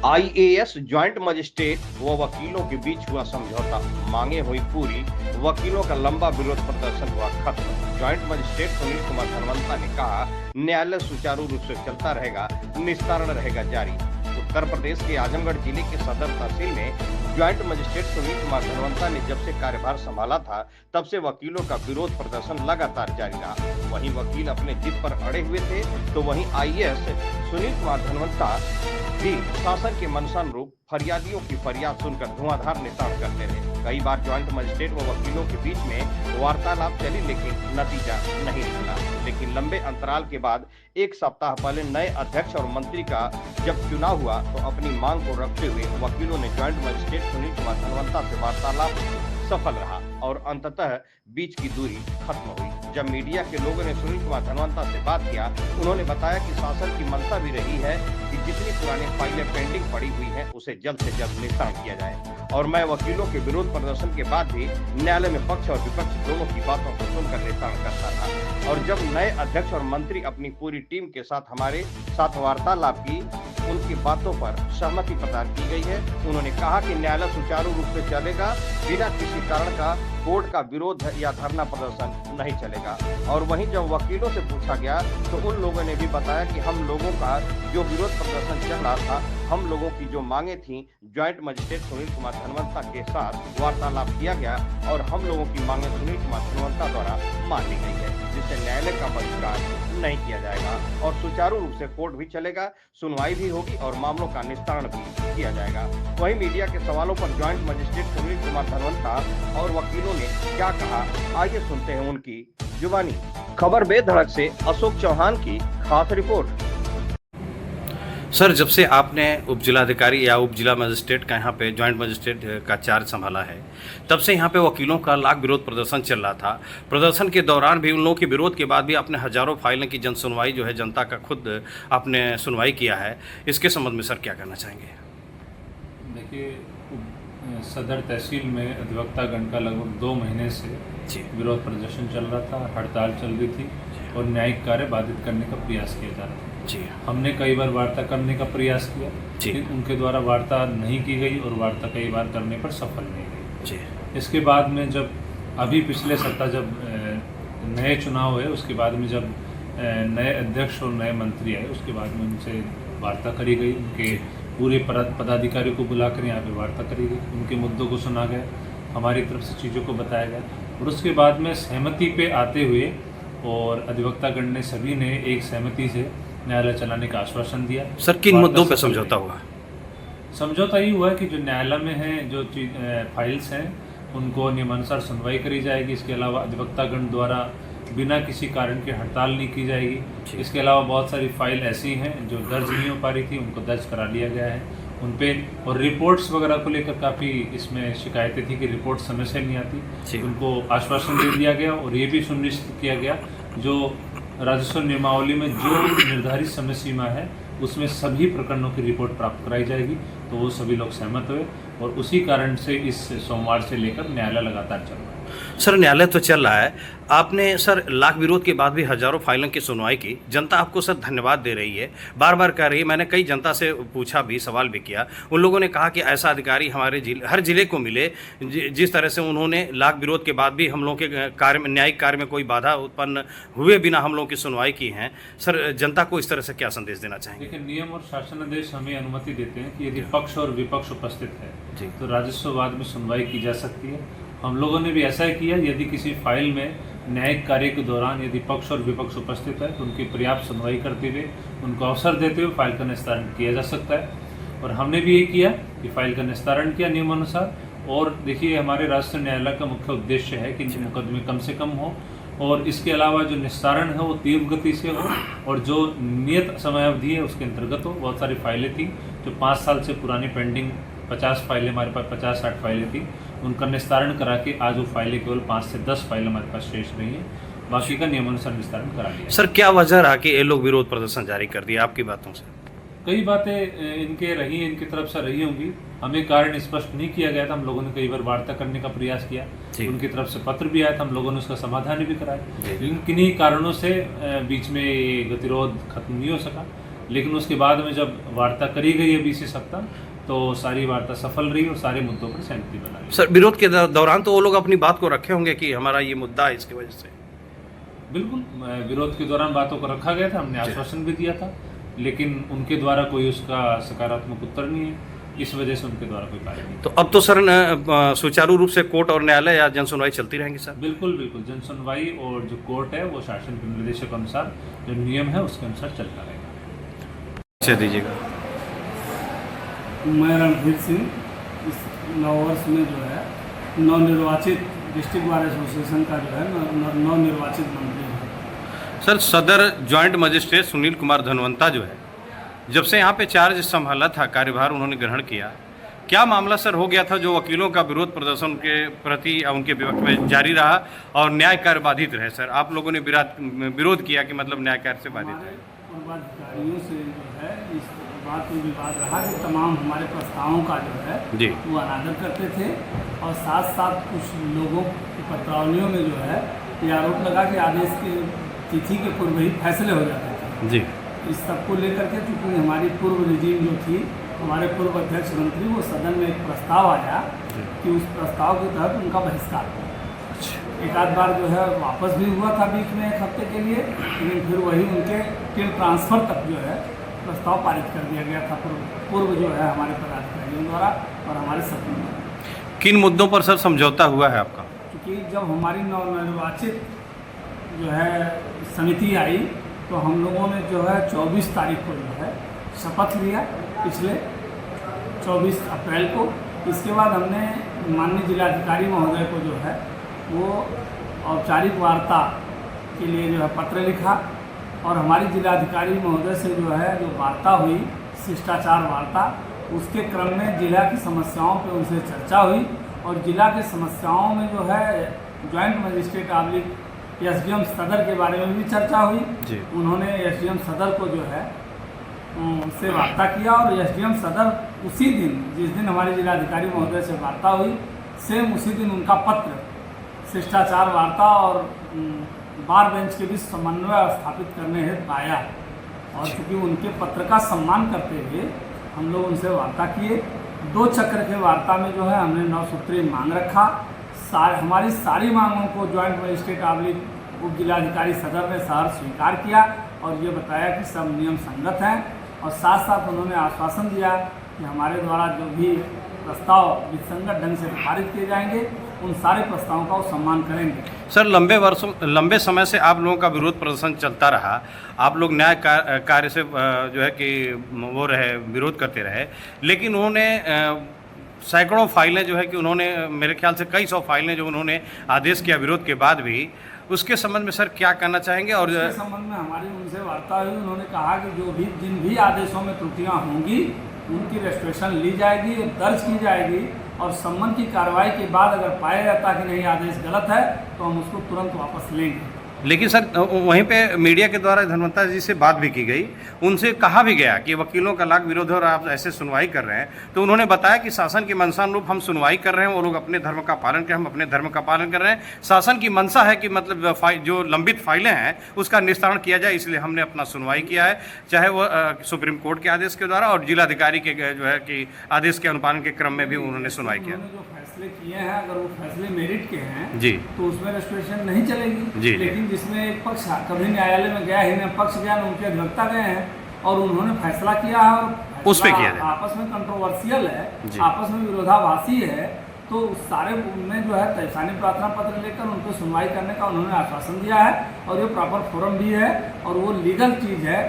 IAS joint magistrate व वकीलों के बीच हुआ समझौता, मांगे हुई पूरी, वकीलों का लंबा विरोध प्रदर्शन हुआ खत्म। ज्वाइंट मजिस्ट्रेट सुनील कुमार धनवंता ने कहा, न्यायालय सुचारू रूप से चलता रहेगा, निस्तारण रहेगा जारी। उत्तर प्रदेश के आजमगढ़ जिले के सदर तहसील में ज्वाइंट मजिस्ट्रेट सुनील कुमार धनवंता ने जब से कार्यभार संभाला था, तब से वकीलों का विरोध प्रदर्शन लगातार जारी रहा। वहीं वकील अपने जिद पर अड़े हुए थे, तो वहीं आईएएस सुनील कुमार धनवंता भी शासन के मनसानुरूप फरियादियों की फरियाद सुनकर धुआंधार निशान करते रहे। कई बार ज्वाइंट मजिस्ट्रेट व वकीलों के बीच में वार्तालाप चली, लेकिन नतीजा नहीं निकला। लेकिन लंबे अंतराल के बाद एक सप्ताह पहले नए अध्यक्ष और मंत्री का जब चुनाव हुआ, तो अपनी मांग को रखते हुए वकीलों ने ज्वाइंट मजिस्ट्रेट सुनील कुमार धनवंता से वार्तालाप सफल रहा और अंततः बीच की दूरी खत्म हुई। जब मीडिया के लोगों ने सुनील कुमार धनवंता से बात किया, उन्होंने बताया कि शासन की मंशा भी रही है कि जितनी पुरानी फाइलें पेंडिंग पड़ी हुई हैं, उसे जल्द से जल्द निस्तारण किया जाए। और मैं वकीलों के विरोध प्रदर्शन के बाद भी न्यायालय में पक्ष और विपक्ष दोनों की बातों को सुनकर निस्तारण करता था। और जब नए अध्यक्ष और मंत्री अपनी पूरी टीम के साथ हमारे साथ वार्तालाप की, उनकी बातों पर सहमति प्रदान की गई है। उन्होंने कहा कि न्यायालय सुचारू रूप से चलेगा, बिना किसी कारण का कोर्ट का विरोध या धरना प्रदर्शन नहीं चलेगा। और वहीं जब वकीलों से पूछा गया, तो उन लोगों ने भी बताया कि हम लोगों का जो विरोध प्रदर्शन चल रहा था, हम लोगों की जो मांगे थी, ज्वाइंट मजिस्ट्रेट सुनील कुमार धनवंता के साथ वार्तालाप किया गया और हम लोगों की मांगे सुनील कुमार धनवंता द्वारा मान ली गई है, जिससे न्यायालय का बहिष्कार नहीं किया जाएगा और सुचारू रूप से कोर्ट भी चलेगा, सुनवाई भी होगी और मामलों का निस्तारण भी किया जाएगा। वहीं मीडिया के सवालों पर ज्वाइंट मजिस्ट्रेट सुनील कुमार धनवंता और वकीलों ने क्या कहा, आइए सुनते हैं उनकी जुबानी। खबर बेधड़क से अशोक चौहान की खास रिपोर्ट। सर, जब से आपने उप जिलाधिकारी या उप जिला मजिस्ट्रेट का यहाँ पे ज्वाइंट मजिस्ट्रेट का चार्ज संभाला है, तब से यहाँ पे वकीलों का लाख विरोध प्रदर्शन चल रहा था। प्रदर्शन के दौरान भी, उन लोगों के विरोध के बाद भी आपने हजारों फाइलों की जन सुनवाई जो है, जनता का खुद आपने सुनवाई किया है। इसके संबंध में सर क्या कहना चाहेंगे? देखिए, सदर तहसील में अधिवक्तागण का लगभग 2 महीने से विरोध प्रदर्शन चल रहा था, हड़ताल चल रही थी और न्यायिक कार्य बाधित करने का प्रयास किया जा रहा था। हमने कई बार वार्ता करने का प्रयास किया, लेकिन उनके द्वारा वार्ता नहीं की गई और वार्ता कई बार करने पर सफल नहीं गई। इसके बाद में जब अभी पिछले सप्ताह जब नए चुनाव हुए, उसके बाद में जब नए अध्यक्ष और नए मंत्री आए, उसके बाद में उनसे वार्ता करी गई, उनके पूरे पदाधिकारियों को बुलाकर यहाँ पे वार्ता करी गई, उनके मुद्दों को सुना गया, हमारी तरफ से चीज़ों को बताया गया और उसके बाद में सहमति पे आते हुए और अधिवक्तागण ने सभी ने एक सहमति से न्यायालय चलाने का आश्वासन दिया। सर, किन मुद्दों पे समझौता हुआ? समझौता ये हुआ कि जो न्यायालय में है, जो फाइल्स हैं, उनको नियमानुसार सुनवाई करी जाएगी। इसके अलावा अधिवक्तागण द्वारा बिना किसी कारण के हड़ताल नहीं की जाएगी। इसके अलावा बहुत सारी फाइल ऐसी हैं जो दर्ज नहीं हो पा रही थी, उनको दर्ज करा लिया गया है उन पे। और रिपोर्ट्स वगैरह को लेकर काफ़ी इसमें शिकायतें थी कि रिपोर्ट समय से नहीं आती, उनको आश्वासन दे दिया गया और ये भी सुनिश्चित किया गया जो राजस्व नियमावली में जो निर्धारित समय सीमा है, उसमें सभी प्रकरणों की रिपोर्ट प्राप्त कराई जाएगी। तो वो सभी लोग सहमत हुए और उसी कारण से इस सोमवार से लेकर न्यायालय लगातार चल रहा है। सर, न्यायालय तो चल रहा है, आपने सर लाख विरोध के बाद भी हजारों फाइलों की सुनवाई की। जनता आपको सर धन्यवाद दे रही है, बार बार कह रही है। मैंने कई जनता से पूछा भी, सवाल भी किया, उन लोगों ने कहा कि ऐसा अधिकारी हमारे हर जिले को मिले, जिस तरह से उन्होंने लाख विरोध के बाद भी हम लोगों के कार्य में, न्यायिक कार्य में कोई बाधा उत्पन्न हुए बिना हम लोगों की सुनवाई की है। सर, जनता को इस तरह से क्या संदेश देना चाहेंगे? देखिए, नियम और शासनादेश हमें अनुमति देते हैं कि यदि पक्ष और विपक्ष उपस्थित है तो राजस्ववाद में सुनवाई की जा सकती है। हम लोगों ने भी ऐसा ही किया। यदि किसी फाइल में न्यायिक कार्य के दौरान यदि पक्ष और विपक्ष उपस्थित है तो उनकी पर्याप्त सुनवाई करते हुए, उनको अवसर देते हुए फाइल का निस्तारण किया जा सकता है। और हमने भी ये किया कि फाइल का निस्तारण किया नियमानुसार। और देखिए, हमारे राष्ट्रीय न्यायालय का मुख्य उद्देश्य है कि मुकदमे कम से कम हो और इसके अलावा जो निस्तारण है वो तीव्र गति से हो और जो नियत समयावधि है उसके अंतर्गत हो। बहुत सारी फाइलें थी जो 5 साल से पुरानी पेंडिंग, 50 फाइलें हमारे पास, 50-60 फाइलें थी, उनका निस्तारण करा के आज वो फाइलें केवल 5 से 10 फाइलें हमारे पास शेष रही हैं, बाकी का नियमानुसार निस्तारण करा लिया। सर, क्या वजह रहा कि ये लोग विरोध प्रदर्शन जारी कर दिया? आपकी बातों से कई बातें इनके रही, इनकी तरफ से रही होंगी, हमें कारण स्पष्ट नहीं किया गया था। हम लोगों ने कई बार वार्ता करने का प्रयास किया, उनकी तरफ से पत्र भी आया था, हम लोगों ने उसका समाधान भी कराया। लेकिन किन्हीं कारणों से बीच में ये गतिरोध खत्म नहीं हो सका। लेकिन उसके बाद में जब वार्ता करी गई है 20 सप्ताह, तो सारी वार्ता सफल रही और सारे मुद्दों पर सहमति बना ली। सर विरोध के दौरान तो वो लोग अपनी बात को रखे होंगे कि हमारा ये मुद्दा है इसकी वजह से। बिल्कुल, विरोध के दौरान बातों को रखा गया था, हमने आश्वासन भी दिया था, लेकिन उनके द्वारा कोई उसका सकारात्मक उत्तर नहीं है, इस वजह से उनके द्वारा कोई कार्य नहीं। तो अब तो सर सुचारू रूप से कोर्ट और न्यायालय या जन सुनवाई चलती रहेंगी सर? बिल्कुल बिल्कुल, जन सुनवाई और जो कोर्ट है वो शासन के निर्देशों के अनुसार जो नियम है उसके अनुसार चलता रहेगा। अच्छा दीजिएगा। मैं रणधीर सिंह, इस नववर्ष में जो है नवनिर्वाचित डिस्ट्रिक्ट बार एसोसिएशन का जो है नवनिर्वाचित मंत्री हूँ। सर सदर जॉइंट मजिस्ट्रेट सुनील कुमार धनवंता जो है, जब से यहाँ पे चार्ज संभाला था, कार्यभार उन्होंने ग्रहण किया, क्या मामला सर हो गया था जो वकीलों का विरोध प्रदर्शन के प्रति उनके विपक्ष में जारी रहा और न्याय कार्य बाधित रहे? सर आप लोगों ने विरोध किया कि मतलब न्याय कार्य से बाधित रहे। पूर्वाधिकारियों से जो है इस बात में विवाद रहा कि तमाम हमारे प्रस्तावों का जो है जी वो अनादर करते थे, और साथ साथ कुछ लोगों की पत्रावलियों में जो है ये आरोप लगा कि आदेश की तिथि के पूर्व ही फैसले हो जाते थे। जी, इस सब को लेकर के चूँकि हमारी पूर्व रिजीम जो थी, हमारे पूर्व अध्यक्ष मंत्री, वो सदन में एक प्रस्ताव आया कि उस प्रस्ताव के तहत उनका बहिष्कार हो। एक आध बार जो है वापस भी हुआ था बीच में 1 हफ्ते के लिए, लेकिन फिर वही उनके टीम ट्रांसफ़र तक जो है प्रस्ताव पारित कर दिया गया था पूर्व जो है हमारे पदाधिकारियों द्वारा और हमारे सदन द्वारा। किन मुद्दों पर सर समझौता हुआ है आपका? क्योंकि जब हमारी नवनिर्वाचित जो है समिति आई तो हम लोगों ने जो है 24 तारीख को जो है शपथ लिया, पिछले 24 अप्रैल को। इसके बाद हमने माननीय जिलाधिकारी महोदय को जो है वो औपचारिक वार्ता के लिए जो है पत्र लिखा, और हमारी जिलाधिकारी महोदय से जो है जो वार्ता हुई, शिष्टाचार वार्ता, उसके क्रम में जिला की समस्याओं पे उनसे चर्चा हुई, और जिला की समस्याओं में जो है जॉइंट मजिस्ट्रेट आबलिक एसडीएम सदर के बारे में भी चर्चा हुई। उन्होंने एसडीएम सदर को जो है उससे वार्ता किया, और एसडीएम सदर उसी दिन, जिस दिन हमारे जिलाधिकारी महोदय से वार्ता हुई, सेम उसी दिन उनका पत्र शिष्टाचार वार्ता और बार बेंच के बीच समन्वय स्थापित करने हेतु आया, और चूँकि उनके पत्र का सम्मान करते हुए हम लोग उनसे वार्ता किए। 2 चक्र के वार्ता में जो है हमने 9 सूत्री मांग रखा। हमारी सारी मांगों को जॉइंट मजिस्ट्रेट आबलिक उप जिलाधिकारी सदर ने सहर्ष स्वीकार किया और ये बताया कि सब नियम संगत हैं, और साथ साथ उन्होंने आश्वासन दिया कि हमारे द्वारा जो भी प्रस्ताव विसंगत ढंग से पारित किए जाएंगे, उन सारे प्रस्तावों का वो सम्मान करेंगे। सर लंबे समय से आप लोगों का विरोध प्रदर्शन चलता रहा, आप लोग न्याय कार्य से जो है कि वो रहे, विरोध करते रहे, लेकिन उन्होंने सैकड़ों फाइलें जो है कि उन्होंने, मेरे ख्याल से कई 100 फाइलें जो उन्होंने आदेश किया विरोध के बाद भी, उसके संबंध में सर क्या कहना चाहेंगे? और उसके संबंध में हमारी उनसे वार्ता हुई, उन्होंने कहा कि जिन भी आदेशों में त्रुटियां होंगी उनकी रजिस्ट्रेशन ली जाएगी, दर्ज की जाएगी, और संबंध की कार्रवाई के बाद अगर पाया जाता कि नहीं आदेश गलत है तो हम उसको तुरंत वापस लेंगे। लेकिन सर वहीं पे मीडिया के द्वारा धनवंता जी से बात भी की गई, उनसे कहा भी गया कि वकीलों का लाख विरोध है और आप ऐसे सुनवाई कर रहे हैं, तो उन्होंने बताया कि शासन की मंशा अनुरूप हम सुनवाई कर रहे हैं, वो लोग अपने धर्म का पालन करें, हम अपने धर्म का पालन कर रहे हैं। शासन की मंशा है कि मतलब जो लंबित फाइलें हैं उसका निस्तारण किया जाए, इसलिए हमने अपना सुनवाई किया है, चाहे वो सुप्रीम कोर्ट के आदेश के द्वारा और जिलाधिकारी के जो है कि आदेश के अनुपालन के क्रम में भी उन्होंने सुनवाई किया। जो फैसले किए हैं, अगर वो फैसले मेरिट के हैं जी तो उसमें रजिस्ट्रेशन नहीं चलेगी जी, लेकिन जिसमें एक पक्ष कभी न्यायालय में गया ही नहीं, पक्ष गया, उनके अधिवक्ता गए हैं और उन्होंने फैसला किया है, और उस पे किया जाए। आपस में कंट्रोवर्शियल है, आपस में विरोधाभासी है, तो उस सारे में जो है तहसानी प्रार्थना पत्र लेकर उनको सुनवाई करने का उन्होंने आश्वासन दिया है, और ये प्रॉपर फोरम भी है, और वो लीगल चीज़ है,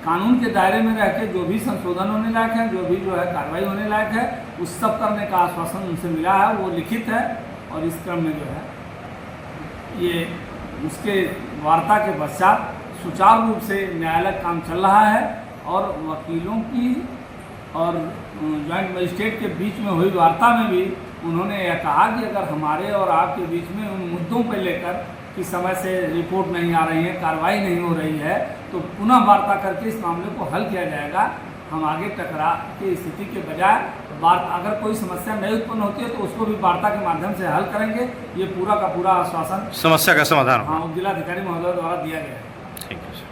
कानून के दायरे में रह के जो भी संशोधन होने लायक है, जो भी जो है कार्रवाई होने लायक है, उस सब करने का आश्वासन उनसे मिला है, वो लिखित है, और इस क्रम में जो है ये उसके वार्ता के पश्चात सुचारू रूप से न्यायालय काम चल रहा है, और वकीलों की और जॉइंट मजिस्ट्रेट के बीच में हुई वार्ता में भी उन्होंने यह कहा कि अगर हमारे और आपके बीच में उन मुद्दों पर लेकर कि समय से रिपोर्ट नहीं आ रही है, कार्रवाई नहीं हो रही है, तो पुनः वार्ता करके इस मामले को हल किया जाएगा। हम आगे टकराव की स्थिति के बजाय अगर कोई समस्या नहीं उत्पन्न होती है तो उसको भी वार्ता के माध्यम से हल करेंगे। ये पूरा का पूरा आश्वासन समस्या का समाधान हाँ जिलाधिकारी महोदय द्वारा दिया गया है। ठीक है सर।